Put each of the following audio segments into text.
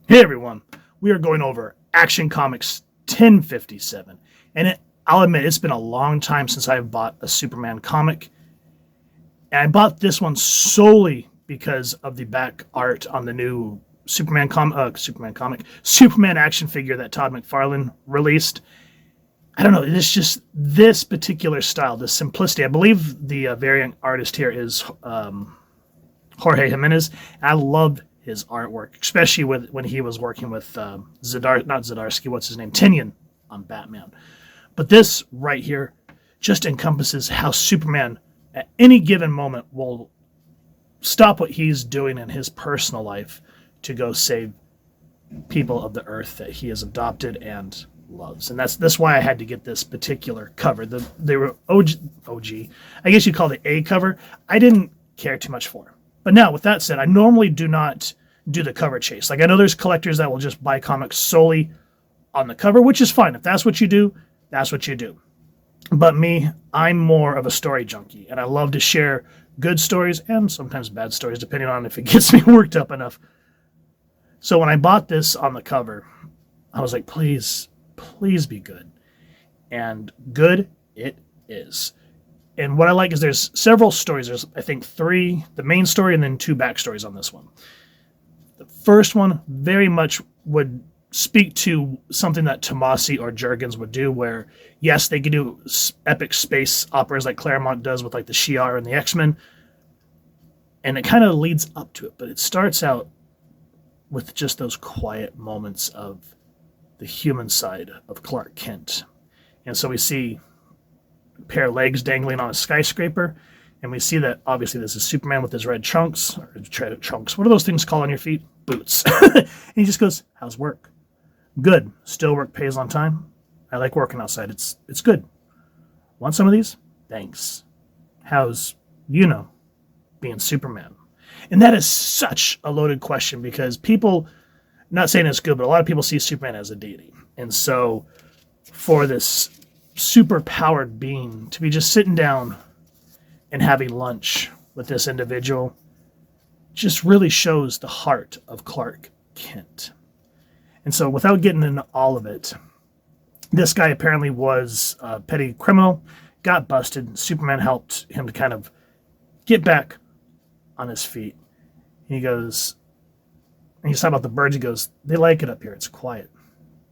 Hey everyone, we are going over Action Comics 1057. I'll admit, it's been a long time since I've bought a Superman comic. And I bought this one solely because of the back art on the new Superman action figure that Todd McFarlane released. I don't know, it's just this particular style, the simplicity. I believe the variant artist here is Jorge Jimenez. And I loved his artwork, especially when he was working with what's his name, Tinian on Batman. But this right here just encompasses how Superman at any given moment will stop what he's doing in his personal life to go save people of the earth that he has adopted and loves. And that's why I had to get this particular cover. They were OG. I guess you call it A cover. I didn't care too much for. But now, with that said, I normally do not do the cover chase. Like, I know there's collectors that will just buy comics solely on the cover, which is fine. If that's what you do, that's what you do. But me, I'm more of a story junkie, and I love to share good stories and sometimes bad stories, depending on if it gets me worked up enough. So when I bought this on the cover, I was like, please, please be good. And good it is. And what I like is there's several stories. There's, I think, 3, the main story, and then 2 backstories on this one. The first one very much would speak to something that Tomasi or Jurgens would do, where, yes, they could do epic space operas like Claremont does with like the Shi'ar and the X-Men, and it kind of leads up to it. But it starts out with just those quiet moments of the human side of Clark Kent. And so we see pair of legs dangling on a skyscraper, and we see that obviously this is Superman with his red trunks. What are those things called on your feet? Boots. And he just goes, how's work? Good. Still work pays on time. I like working outside. It's good. Want some of these? Thanks. How's, being Superman? And that is such a loaded question, because people, not saying it's good, but a lot of people see Superman as a deity. And so for this super powered being to be just sitting down and having lunch with this individual just really shows the heart of Clark Kent. And so without getting into all of it, this guy apparently was a petty criminal, got busted. Superman helped him to kind of get back on his feet. He goes, and he's talking about the birds. He goes, they like it up here. It's quiet.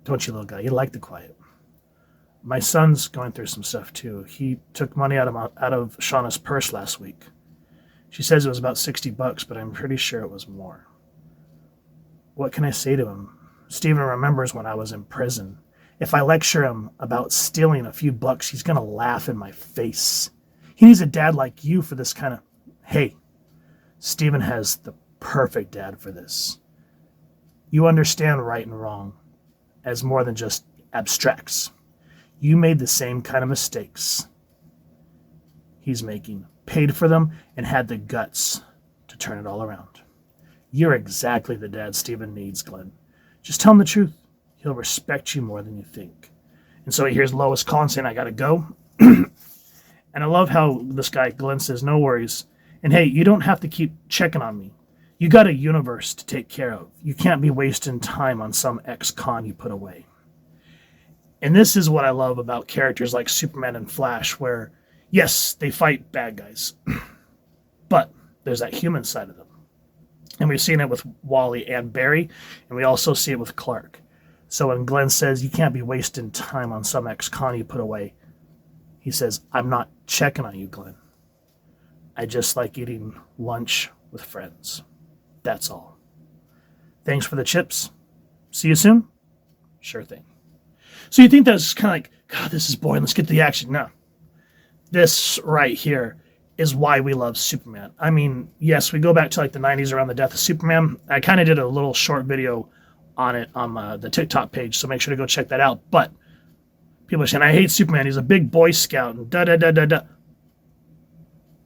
Don't you, little guy? You like the quiet. My son's going through some stuff too. He took money out of Shauna's purse last week. She says it was about $60, but I'm pretty sure it was more. What can I say to him? Steven remembers when I was in prison. If I lecture him about stealing a few bucks, he's going to laugh in my face. He needs a dad like you for this kind of... Hey, Steven has the perfect dad for this. You understand right and wrong as more than just abstracts. You made the same kind of mistakes he's making, paid for them, and had the guts to turn it all around. You're exactly the dad Steven needs, Glenn. Just tell him the truth. He'll respect you more than you think. And so he hears Lois calling, saying, I gotta go. And I love how this guy, Glenn, says, no worries. And hey, you don't have to keep checking on me. You got a universe to take care of. You can't be wasting time on some ex-con you put away. And this is what I love about characters like Superman and Flash, where, yes, they fight bad guys, but there's that human side of them. And we've seen it with Wally and Barry, and we also see it with Clark. So when Glenn says, you can't be wasting time on some ex-con you put away, he says, I'm not checking on you, Glenn. I just like eating lunch with friends. That's all. Thanks for the chips. See you soon? Sure thing. So you think that's kind of like, God, this is boring. Let's get to the action. No. This right here is why we love Superman. I mean, yes, we go back to like the 90s around the death of Superman. I kind of did a little short video on it on the TikTok page, so make sure to go check that out. But people are saying, I hate Superman. He's a big Boy Scout and da-da-da-da-da.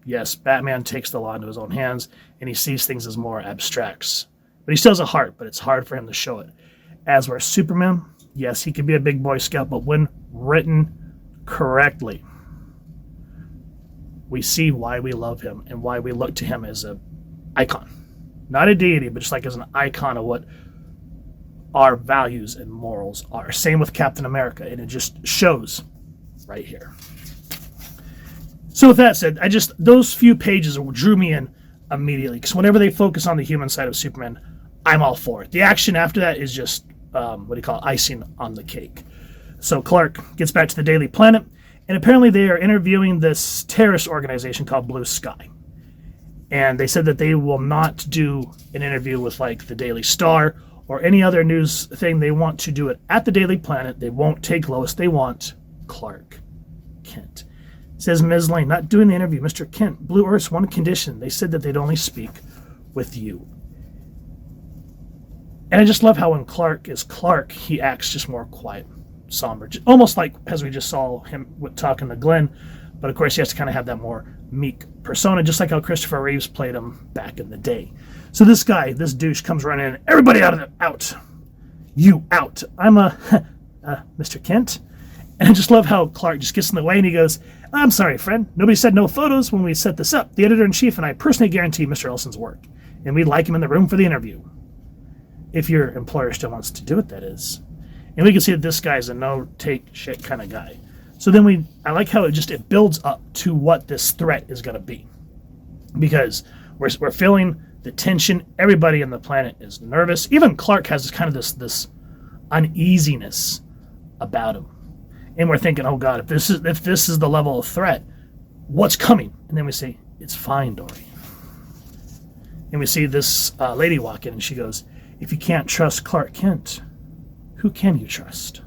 Yes, Batman takes the law into his own hands, and he sees things as more abstracts. But he still has a heart, but it's hard for him to show it. As where Superman, yes, he can be a big Boy Scout, but when written correctly, we see why we love him and why we look to him as an icon. Not a deity, but just like as an icon of what our values and morals are. Same with Captain America, and it just shows right here. So with that said, those few pages drew me in immediately, because whenever they focus on the human side of Superman, I'm all for it. The action after that is just, icing on the cake. So Clark gets back to the Daily Planet, and apparently they are interviewing this terrorist organization called Blue Sky. And they said that they will not do an interview with like the Daily Star or any other news thing. They want to do it at the Daily Planet. They won't take Lois. They want Clark Kent. Says Ms. Lane, not doing the interview. Mr. Kent, Blue Earth's one condition. They said that they'd only speak with you. And I just love how when Clark is Clark, he acts just more quiet, somber, almost like as we just saw him talking to Glenn. But of course, he has to kind of have that more meek persona, just like how Christopher Reeves played him back in the day. So this guy, this douche, comes running in. Everybody out. You out. I'm Mr. Kent. And I just love how Clark just gets in the way and he goes, I'm sorry, friend. Nobody said no photos when we set this up. The editor-in-chief and I personally guarantee Mr. Elson's work. And we'd like him in the room for the interview. If your employer still wants to do it, that is. And we can see that this guy's a no-take-shit kind of guy. So then I like how it builds up to what this threat is going to be. Because we're feeling the tension. Everybody on the planet is nervous. Even Clark has this uneasiness about him. And we're thinking, oh God, if this is the level of threat, what's coming? And then we say, it's fine, Dory. And we see this lady walk in and she goes, if you can't trust Clark Kent, who can you trust?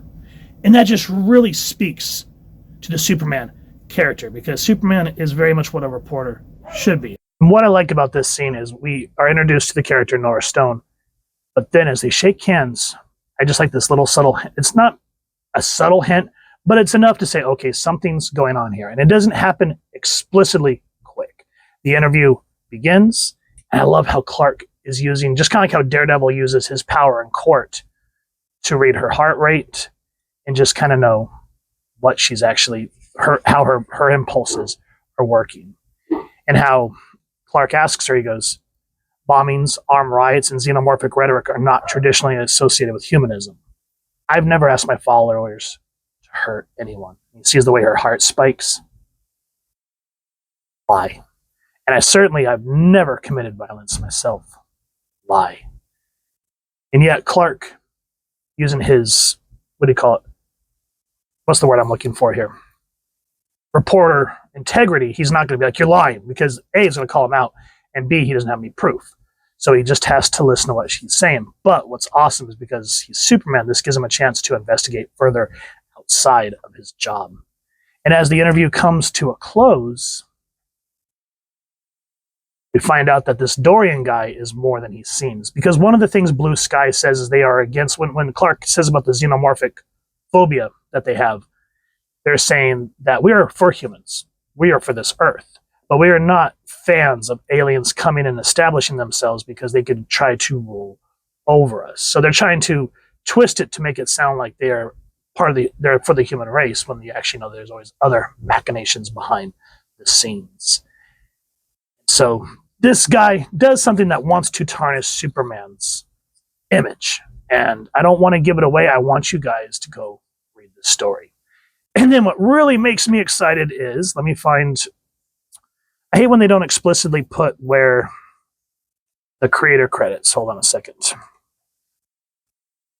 And that just really speaks to the Superman character, because Superman is very much what a reporter should be. And what I like about this scene is we are introduced to the character Nora Stone, but then as they shake hands, I just like this little subtle hint. It's not a subtle hint, but it's enough to say, okay, something's going on here. And it doesn't happen explicitly quick. The interview begins, and I love how Clark is using, just kind of like how Daredevil uses his power in court to read her heart rate and just kind of know what she's actually, how her impulses are working. And how Clark asks her, he goes, bombings, armed riots, and xenomorphic rhetoric are not traditionally associated with humanism. I've never asked my followers to hurt anyone. He sees the way her heart spikes. Lie. And I've never committed violence myself. Lie. And yet Clark, using his, what do you call it? What's the word I'm looking for here? Reporter integrity. He's not going to be like, you're lying, because A, is going to call him out, and B, he doesn't have any proof. So he just has to listen to what she's saying. But what's awesome is because he's Superman, this gives him a chance to investigate further outside of his job. And as the interview comes to a close, we find out that this Dorian guy is more than he seems. Because one of the things Blue Sky says is they are against, when Clark says about the xenomorphic phobia that they have, they're saying that we are for humans. We are for this Earth. But we are not fans of aliens coming and establishing themselves because they could try to rule over us. So they're trying to twist it to make it sound like they're they're for the human race, when you actually know there's always other machinations behind the scenes. So this guy does something that wants to tarnish Superman's image. And I don't want to give it away. I want you guys to go read the story. And then what really makes me excited is, let me find, I hate when they don't explicitly put where the creator credits. Hold on a second.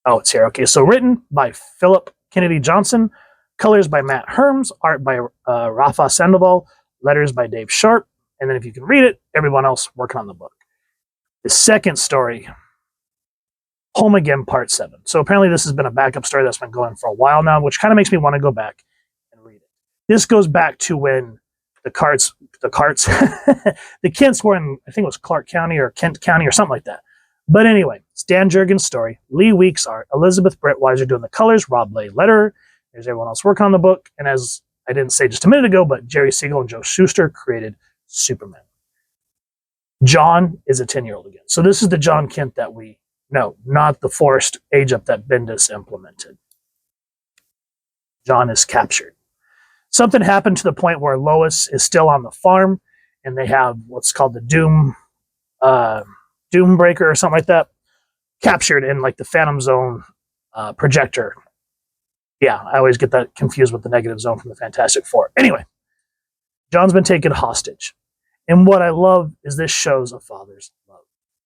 Oh, it's here. Okay, so written by Philip Kennedy Johnson, colors by Matt Herms, art by Rafa Sandoval, letters by Dave Sharp, and then if you can read it, everyone else working on the book. The second story, Home Again Part 7. So apparently this has been a backup story that's been going for a while now, which kind of makes me want to go back and read it. This goes back to when the Kents were in, I think it was Clark County or Kent County or something like that. But anyway, it's Dan Jurgens' story, Lee Weeks art, Elizabeth Brittweiser doing the colors, Rob Lay letterer. There's everyone else working on the book. And as I didn't say just a minute ago, but Jerry Siegel and Joe Shuster created Superman. John is a 10-year-old again. So this is the John Kent that we know, not the forced age up that Bendis implemented. John is captured. Something happened to the point where Lois is still on the farm, and they have what's called the Doom Breaker or something like that. captured in like the Phantom Zone projector. Yeah, I always get that confused with the Negative Zone from the Fantastic Four. Anyway, John's been taken hostage. And what I love is this shows a father's love.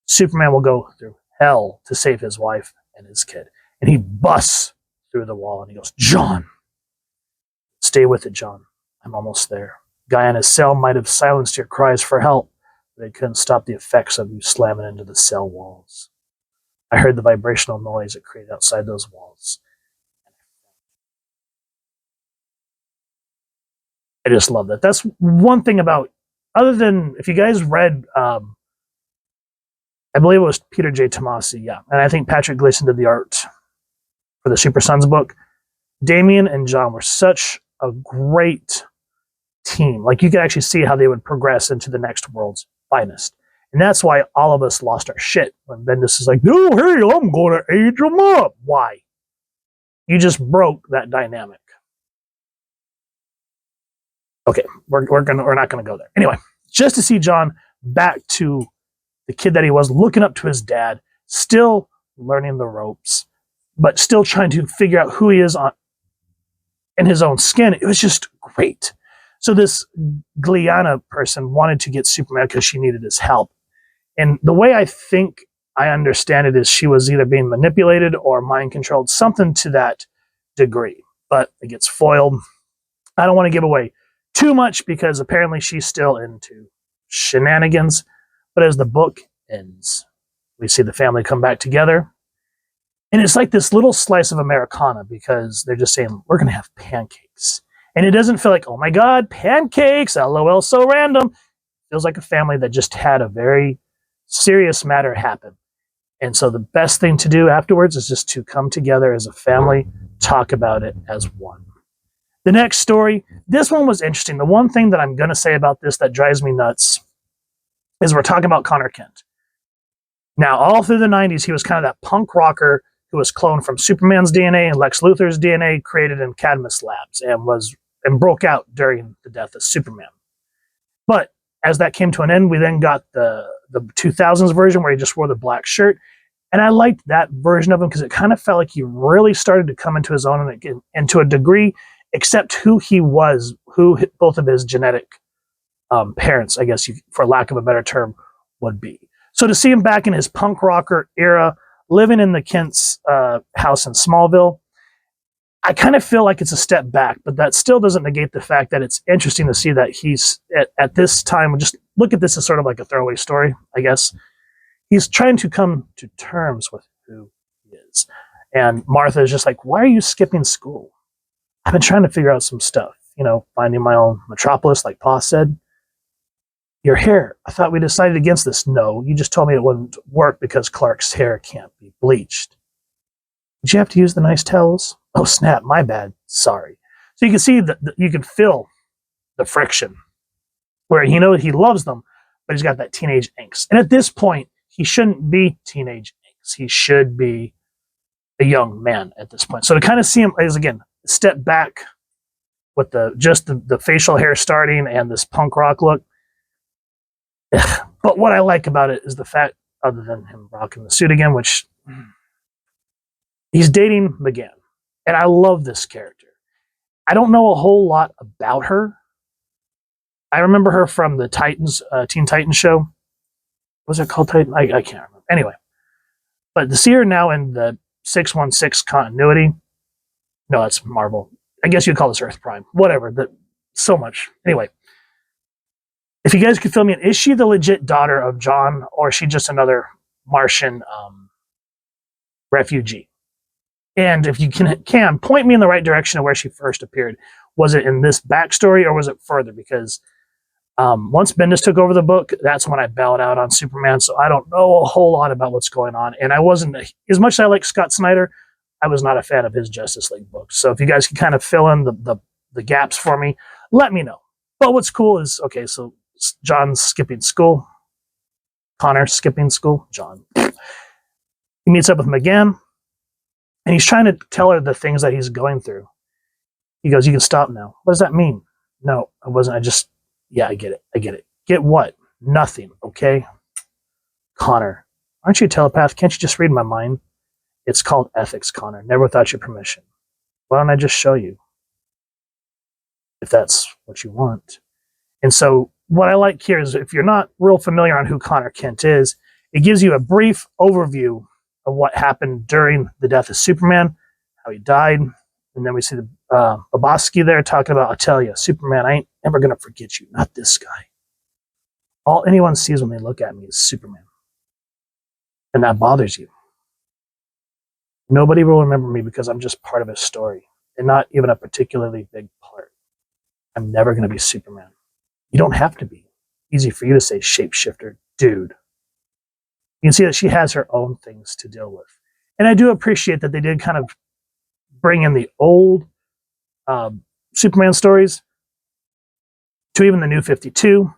Superman will go through hell to save his wife and his kid. And he busts through the wall and he goes, John, stay with it, John. I'm almost there. Guy in his cell might have silenced your cries for help, but it couldn't stop the effects of you slamming into the cell walls. I heard the vibrational noise it created outside those walls. I just love that. That's one thing about, other than, if you guys read, I believe it was Peter J. Tomasi, yeah, and I think Patrick Gleason did the art for the Super Sons book. Damian and John were such a great team. Like, you could actually see how they would progress into the next world's finest. And that's why all of us lost our shit when Bendis is like, no, hey, I'm going to age them up. Why? You just broke that dynamic. Okay, we're not gonna go there. Anyway, just to see John back to the kid that he was, looking up to his dad, still learning the ropes, but still trying to figure out who he is in his own skin. It was just great. So this Gliana person wanted to get Superman because she needed his help. And the way I think I understand it is she was either being manipulated or mind controlled, something to that degree. But it gets foiled. I don't want to give away too much because apparently she's still into shenanigans. But as the book ends, we see the family come back together. And it's like this little slice of Americana because they're just saying, we're going to have pancakes. And it doesn't feel like, oh my God, pancakes, LOL, so random. It feels like a family that just had a very serious matter happen. And so the best thing to do afterwards is just to come together as a family, talk about it as one. The next story, this one was interesting. The one thing that I'm going to say about this that drives me nuts is we're talking about Connor Kent. Now, all through the 90s, he was kind of that punk rocker who was cloned from Superman's DNA and Lex Luthor's DNA created in Cadmus Labs and broke out during the death of Superman. But as that came to an end, we then got the 2000s version where he just wore the black shirt. And I liked that version of him because it kind of felt like he really started to come into his own and to a degree, except who he was, who both of his genetic parents, I guess, for lack of a better term, would be. So to see him back in his punk rocker era, living in the Kent's house in Smallville, I kind of feel like it's a step back, but that still doesn't negate the fact that it's interesting to see that he's, at this time, just look at this as sort of like a throwaway story, I guess. He's trying to come to terms with who he is. And Martha is just like, why are you skipping school? I've been trying to figure out some stuff, finding my own metropolis, like Pa said. Your hair, I thought we decided against this. No, you just told me it wouldn't work because Clark's hair can't be bleached. Did you have to use the nice towels? Oh, snap, my bad. Sorry. So you can see that you can feel the friction where he loves them, but he's got that teenage angst. And at this point, he shouldn't be teenage angst. He should be a young man at this point. So to kind of see him as, again, step back with the facial hair starting and this punk rock look. But what I like about it is the fact, other than him rocking the suit again, which he's dating McGann. And I love this character. I don't know a whole lot about her. I remember her from the Titans, Teen Titans show. Was it called Titan? I can't remember. Anyway. But to see her now in the 616 continuity, no, that's Marvel. I guess you'd call this Earth Prime. Whatever. So much. Anyway. If you guys could fill me in, is she the legit daughter of John, or is she just another Martian refugee? And if you can point me in the right direction of where she first appeared. Was it in this backstory, or was it further? Because once Bendis took over the book, that's when I bowed out on Superman. So I don't know a whole lot about what's going on. And I wasn't, as much as I like Scott Snyder, I was not a fan of his Justice League books. So if you guys can kind of fill in the gaps for me, let me know. But what's cool is, okay, so John's skipping school. Connor skipping school. John. He meets up with McGann, and he's trying to tell her the things that he's going through. He goes, you can stop now. What does that mean? No, I wasn't. I get it. Get what? Nothing, okay? Connor, Aren't you a telepath? Can't you just read my mind? It's called ethics, Connor. Never without your permission. Why don't I just show you if that's what you want? And so what I like here is if you're not real familiar on who Connor Kent is, it gives you a brief overview of what happened during the death of Superman, how he died. And then we see the Babosky there talking about, I'll tell you, Superman, I ain't ever going to forget you. Not this guy. All anyone sees when they look at me is Superman. And that bothers you. Nobody will remember me because I'm just part of a story and not even a particularly big part. I'm never going to be Superman. You don't have to be. Easy for you to say shapeshifter, dude. You can see that she has her own things to deal with. And I do appreciate that they did kind of bring in the old Superman stories to even the new 52.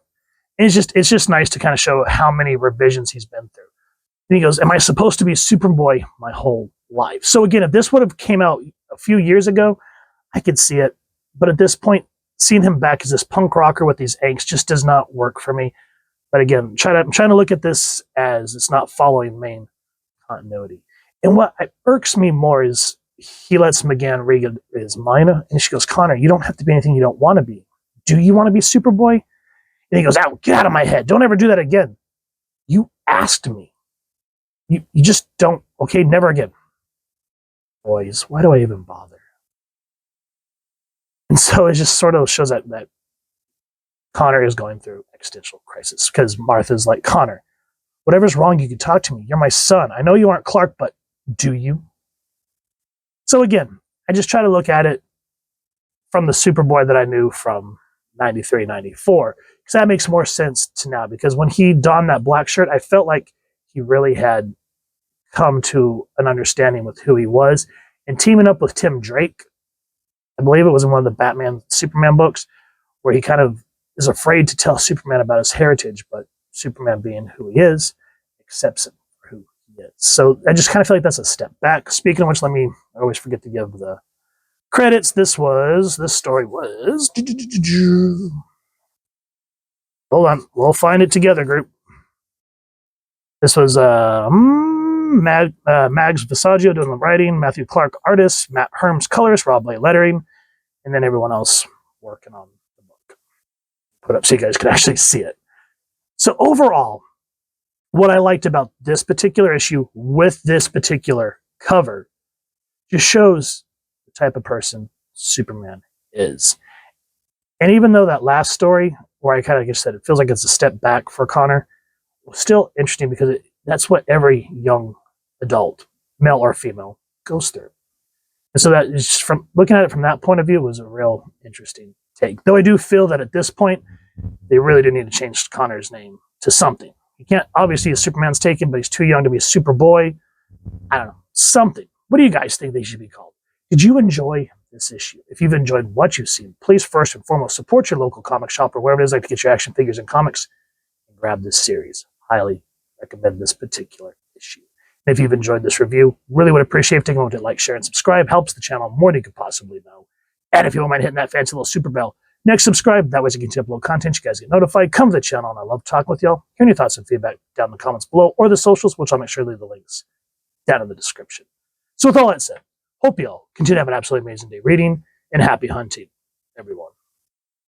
And it's just nice to kind of show how many revisions he's been through. And he goes, am I supposed to be Superboy my whole life? So again, if this would have came out a few years ago, I could see it. But at this point, seeing him back as this punk rocker with these angst just does not work for me. But again, I'm trying to look at this as it's not following main continuity. And what irks me more is he lets McGann read his mind, and she goes, Connor, you don't have to be anything you don't want to be. Do you want to be Superboy? And he goes, out, get out of my head. Don't ever do that again. You asked me. You just don't. Okay, never again. Boys, why do I even bother? And so it just sort of shows that Connor is going through existential crisis because Martha's like, Connor, whatever's wrong, you can talk to me. You're my son. I know you aren't Clark, but do you? So again, I just try to look at it from the Superboy that I knew from 93, 94, because that makes more sense to now. Because when he donned that black shirt, I felt like he really had come to an understanding with who he was. And teaming up with Tim Drake, I believe it was in one of the Batman Superman books, where he kind of is afraid to tell Superman about his heritage, but Superman being who he is, accepts him for who he is. So I just kind of feel like that's a step back. Speaking of which, I always forget to give the credits. This story was, hold on, we'll find it together, group. This was Mags Visaggio doing the writing, Matthew Clark artist, Matt Herms colors, Rob Lay lettering, and then everyone else working on the book. Put up so you guys could actually see it. So overall, what I liked about this particular issue with this particular cover just shows the type of person Superman is. And even though that last story, where I kind of just said it feels like it's a step back for Connor, was still interesting because that's what every young adult, male or female, goes through. And so that is from looking at it from that point of view was a real interesting take. Though I do feel that at this point, they really do need to change Connor's name to something. He can't, obviously, Superman's taken, but he's too young to be a Superboy. I don't know, something. What do you guys think they should be called? Did you enjoy this issue? If you've enjoyed what you've seen, please first and foremost support your local comic shop or wherever it is like to get your action figures and comics and grab this series. Highly recommend this particular issue. And if you've enjoyed this review, really would appreciate if you take a moment to like, share, and subscribe. Helps the channel more than you could possibly know. And if you don't mind hitting that fancy little super bell, next subscribe. That way you can upload content. You guys get notified. Come to the channel, and I love talking with y'all. Hearing your thoughts and feedback down in the comments below or the socials, which I'll make sure to leave the links down in the description. So with all that said, hope y'all continue to have an absolutely amazing day reading, and happy hunting, everyone.